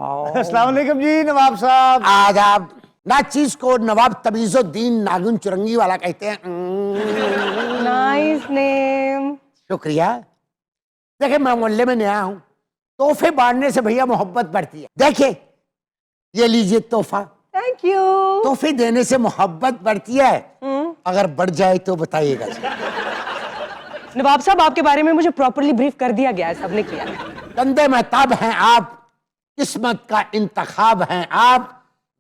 अस्सलाम वालेकुम जी नवाब साहब। आदाब। ना चीज को नवाब तमीजुद्दीन नागुन चुरंगी वाला कहते हैं। Nice name. शुक्रिया। देखिए मैं मोहल्ले में नया हूं, तोहफे बांटने से भैया मोहब्बत बढ़ती है। देखिए ये लीजिए तोहफा। Thank you. तोहफे देने से मोहब्बत बढ़ती है। अगर बढ़ जाए तो बताइएगा। नवाब साहब आपके बारे में मुझे प्रॉपर्ली ब्रीफ कर दिया गया है, सबने किया है। कंधे में तब हैं आप, किस्मत का इंतखाब हैं आप,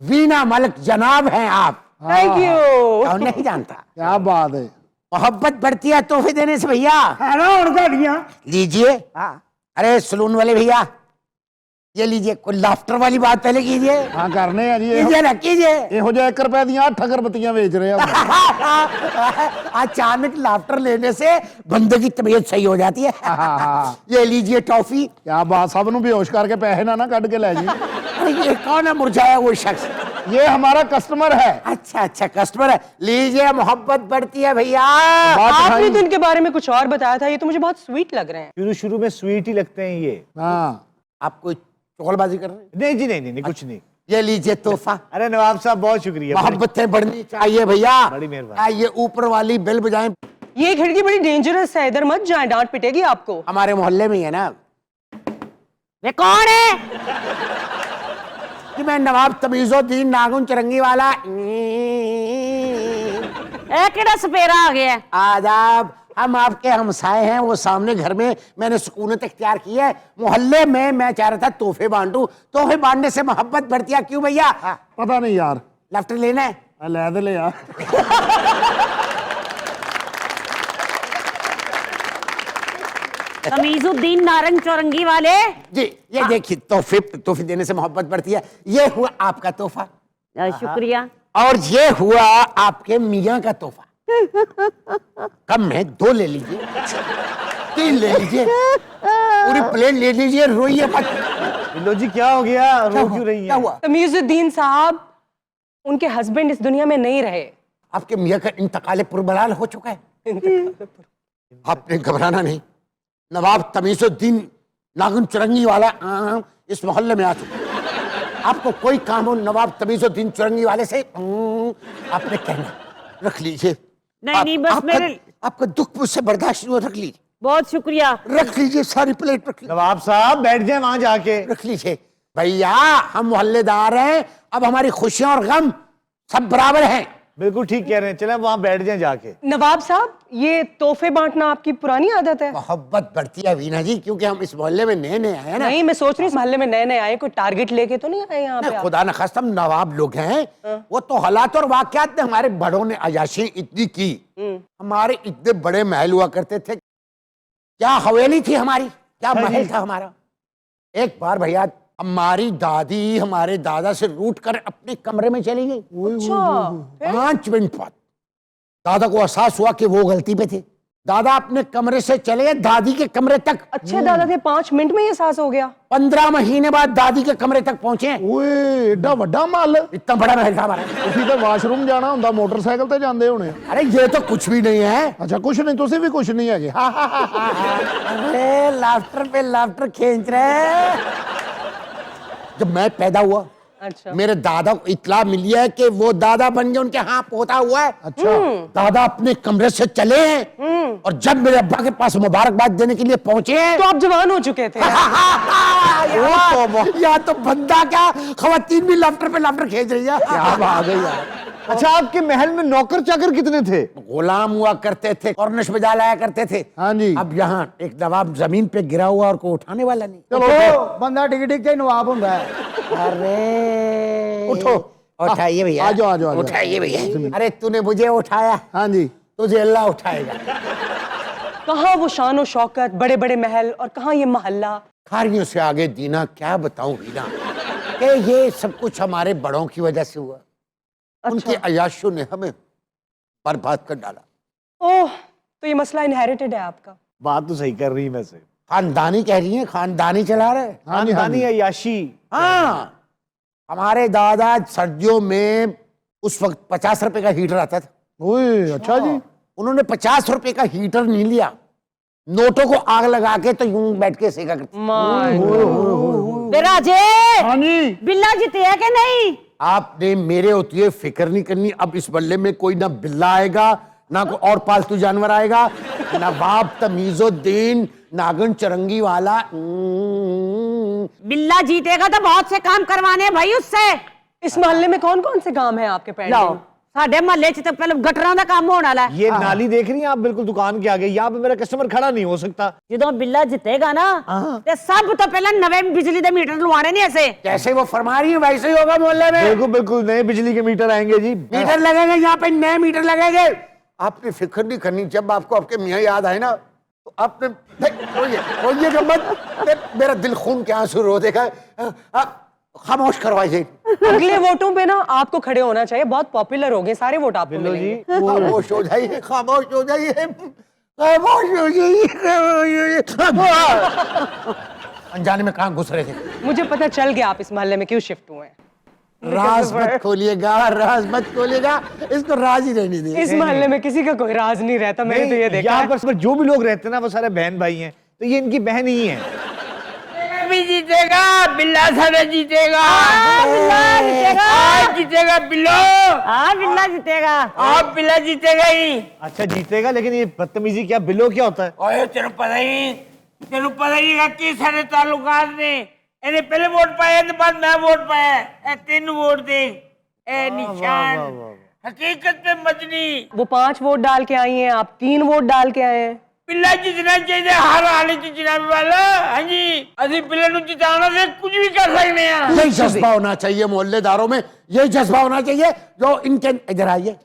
वीना मलिक जनाब हैं आप। Thank you. कौन नहीं जानता। क्या बात है। मोहब्बत बढ़ती है तोहफे देने से भैया। है ना उनका दिया। लीजिए। अरे सलून वाले भैया ये लीजिए, कोई लाफ्टर वाली बात पहले कीजिए। हाँ करने हैं जी। कीजिए ना कीजिए। ਇਹੋ ਜਿਹਾ 1 रुपए ਦੀਆਂ 8 अगरबत्तियां बेच रहे हैं। अचानक लाफ्टर लेने से बंदे की तबीयत सही हो जाती है। ये लीजिए टॉफी। क्या बात, सब नु बेहोश करके पैसे ना कट के ले जी। अरे ये कौन है मुरझाया वो शख्स? ये हमारा कस्टमर है। अच्छा अच्छा कस्टमर है। लीजिए मोहब्बत बढ़ती है भैया। आपने तो इनके बारे में कुछ और बताया था, ये तो मुझे बहुत स्वीट लग रहे हैं। शुरू शुरू में स्वीट ही लगते हैं ये। हाँ आप कोई चुगलबाजी कर रहे हैं? नहीं जी नहीं कुछ नहीं। ये लीजिए तोहफा। अरे नवाब साहब बहुत शुक्रिया। मोहब्बतें बढ़नी चाहिए भैया। बड़ी मेहरबानी। ये ऊपर वाली बेल बजाएं। ये खिड़की बड़ी डेंजरस है, इधर मत जाए, डांट पिटेगी आपको। हमारे मोहल्ले में ही है ना। ये कौन है? कि मैं नवाब तमीजुद्दीन नागुन चुरंगी वाला। केड़ा सपेरा आ गया। आदाब। हम आपके हमसाए हैं, वो सामने घर में मैंने सुकूनत इख्तियार की है। मोहल्ले में मैं चाह रहा था तोहफे बांटूं। तोहफे बांटने से मोहब्बत बढ़ती है। क्यों भैया? पता नहीं यार। लाफ्टर लेना है? ले दे ले यार। तमीजुद्दीन नारंग चौरंगी वाले। जी ये देखिए तोहफे देने से मोहब्बत बढ़ती है। ये हुआ आपका तोहफा शुक्रिया। और ये हुआ आपके मियाँ का तोहफा। कम है 2 ले लीजिए, 3 ले लीजिए, पूरी प्लेट ले लीजिए। रोइए मत। लो जी क्या हो गया, रो क्यों रही क्या है? हुआ? तमीजुद्दीन साहब, उनके हस्बैंड इस दुनिया में नहीं रहे। आपके मियाँ का इंतकाल पुरबलाल हो चुका है। आपने घबराना नहीं। नवाब तमीजुद्दीन नागुन चुरंगी वाला इस मोहल्ले में आ चुका है। आपको कोई काम हो नवाब तमीजुद्दीन चुरंगी वाले से आपने कहना। रख लीजिए। नहीं बस मेरे आपका दुख मुझसे बर्दाश्त नहीं हो। रख लीजिए। बहुत शुक्रिया। रख लीजिए, सारी प्लेट रख लीजिए। नवाब साहब बैठ जाए वहां जाके। रख लीजिए भैया, हम मोहल्लेदार हैं। अब हमारी खुशियां और गम सब बराबर हैं। बिल्कुल ठीक कह रहे हैं, चले वहां बैठ जाए जाके। नवाब साहब, ये तोहफे बांटना आपकी पुरानी आदत है? मोहब्बत बढ़ती है वीना जी, क्योंकि हम इस मोहल्ले में नए नए आए ना। नहीं, मैं सोच रही हूँ इस मोहल्ले में नए नए आए, कोई टारगेट लेके तो नहीं आए यहाँ पे आप? खुदा न खास्ता हम नवाब लोग हैं। वो तो हालात और वाकयात ने हमारे बड़ों ने अयाशी इतनी की। हमारे इतने बड़े महल हुआ करते थे। क्या हवेली थी हमारी, क्या महल था हमारा। एक बार भैया हमारी दादी हमारे दादा से रूठ कर अपने कमरे में चली गई। अच्छा, 5 मिनट बाद दादा को एहसास हुआ कि वो गलती पे थे। दादा अपने कमरे से चले गए दादी के कमरे तक। अच्छे दादा थे, 5 मिनट में ये एहसास हो गया। 15 महीने बाद दादी के कमरे तक पहुंचे। ओए एडा वड्डा माल। इतना बड़ा महल था हमारा। ਤੁਸੀਂ ਤਾਂ ਵਾਸ਼ਰੂਮ ਜਾਣਾ ਹੁੰਦਾ ਮੋਟਰਸਾਈਕਲ ਤੇ ਜਾਂਦੇ ਹੋਣੇ। अरे ये तो कुछ भी नहीं है। ਅੱਛਾ ਕੁਛ ਨਹੀਂ, ਤੁਸੀਂ ਵੀ ਕੁਛ ਨਹੀਂ ਹੈਗੇ। अरे लाफ्टर पे लाफ्टर खींच रहे। जब मैं पैदा हुआ, अच्छा, मेरे दादा को इत्तला मिली है कि वो दादा बन गए, उनके यहाँ पोता हुआ है। अच्छा दादा अपने कमरे से चले हैं और जब मेरे अब्बा के पास मुबारकबाद देने के लिए पहुंचे हैं तो आप जवान हो चुके थे। या तो बंदा क्या, खवातीन भी लाफ्टर पे लाफ्टर खींच रही है। क्या बात है यार। अच्छा आपके महल में नौकर चाकर कितने थे? गुलाम हुआ करते थे, कॉर्निश बजा लाया करते थे। हाँ जी। अब यहाँ एक नवाब जमीन पे गिरा हुआ और को उठाने वाला नहीं। चलो बंदा टिक टिक के नवाब होता है। अरे उठो। उठाइए भैया। आ जाओ, आ जाओ, आ जाओ। उठाइए भैया। अरे तूने मुझे उठाया, हाँ जी। तुझे अल्लाह उठाएगा। कहाँ वो शान और शौकत, बड़े बड़े महल, और कहाँ ये मोहल्ला। खारियों से आगे दीना क्या बताऊं वीना, कि ये सब कुछ हमारे बड़ों की वजह से हुआ। उनके अयाशों ने हमें बर्बाद कर डाला। ओह, तो ये मसला इनहेरिटेड है आपका? बात तो सही कर रही है वैसे। खानदानी कह रही है, खानदानी चला रहे। खानदानी अय्याशी। हाँ, हमारे दादा सर्दियों में उस वक्त 50 रुपए का हीटर आता था। ओए अच्छा जी। उन्होंने 50 रुपए का हीटर नहीं लिया, नोटों को आग लगा के तो यूं बैठ के सेका करते। राजे हाँ जी बिल्ला जीते है कि नहीं? आपने मेरे होती है फिक्र नहीं करनी। अब इस बल्ले में कोई ना बिल्ला आएगा ना कोई और पालतू जानवर आएगा। नवाब तमीजुद्दीन नागन चरंगी वाला बिल्ला जीतेगा तो बहुत से काम करवाने हैं भाई उससे। इस मोहल्ले में कौन कौन से काम है आपके लो पेंडिंग? साडे मोहल्ले च तो पहले गटरां दा काम होने वाला है। ये नाली देख रही हैं आप बिल्कुल दुकान के आगे, यहाँ पे मेरा कस्टमर खड़ा नहीं हो सकता। ਜਦੋਂ बिल्ला जितेगा ना ते सब तो पहले नवे बिजली दे मीटर लवाने नहीं ऐसे। जैसे वो फरमा रही है वैसे ही होगा मोहल्ले में। बिल्कुल बिल्कुल नए बिजली के मीटर आएंगे जी। मीटर लगेंगे यहाँ पे, नए मीटर लगेंगे। आपने फिक्र नहीं करनी। जब आपको आपके मियाँ याद आए ना तो आपने रोइएगा मत। मेरा दिल खून के आंसू रो देगा। आप खामोश करवाइए। अगले वोटों पे ना आपको खड़े होना चाहिए, बहुत पॉपुलर हो गए सारे वोट आपको बिल्लो जी मिलेंगे। खामोश हो जाइए, खामोश हो जाइए, खामोश हो जाइए, खामोश हो जाइए। अनजाने में कहाँ घुस रहे थे? मुझे पता चल गया आप इस मोहल्ले में क्यों शिफ्ट हुए हैं। राज मत खोलिएगा, राज मत खोलिएगा, इसको राज ही रहने दीजिए। इस मोहल्ले में किसी का कोई राज नहीं रहता, मैंने तो ये देखा यहाँ है। पर जो भी लोग रहते हैं ना वो सारे बहन भाई हैं, तो ये इनकी बहन ही है। भी जीतेगा, बिल्ला सारे जीतेगा। बिल्ला जीतेगा। आज जीतेगा बिल्लो। हाँ बिल्ला जीतेगा। आप बिल्ला जीतेगा ही। अच्छा जीतेगा, लेकिन ये बदतमीजी क्या, बिल्लो क्या होता है? ओए तेरे पता ही कि सारे ताल्लुकात ने ਇਹਨੇ पहले वोट पाया तो बाद मैं वोट पाया। ए 3 वोट दे ए निशान हकीकत पे मदनी। वो 5 वोट डाल के आई हैं, आप 3 वोट डाल के आए हैं। बिल्ला जितना चाहिए हर हाल च जनाब वाला। हाँ जी असि बिल्ले नु जिताना से कुछ भी कर सकते हैं। यही जज्बा होना चाहिए मोहल्लेदारों में, यही जज्बा होना चाहिए जो इनके। इधर आइए,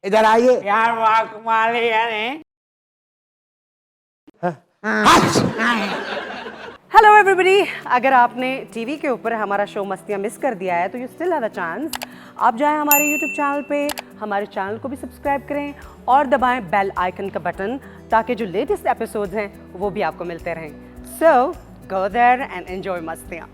इधर आइए यार वाह कमाल है यार। हेलो एवरीबॉडी, अगर आपने टीवी के ऊपर हमारा शो मस्तियाँ मिस कर दिया है तो you still have a chance. आप जाएं हमारे यूट्यूब चैनल पे, हमारे चैनल को भी सब्सक्राइब करें और दबाएं बेल आइकन का बटन, ताकि जो लेटेस्ट एपिसोड्स हैं वो भी आपको मिलते रहें। सो गो देयर एंड एंजॉय मस्तियाँ।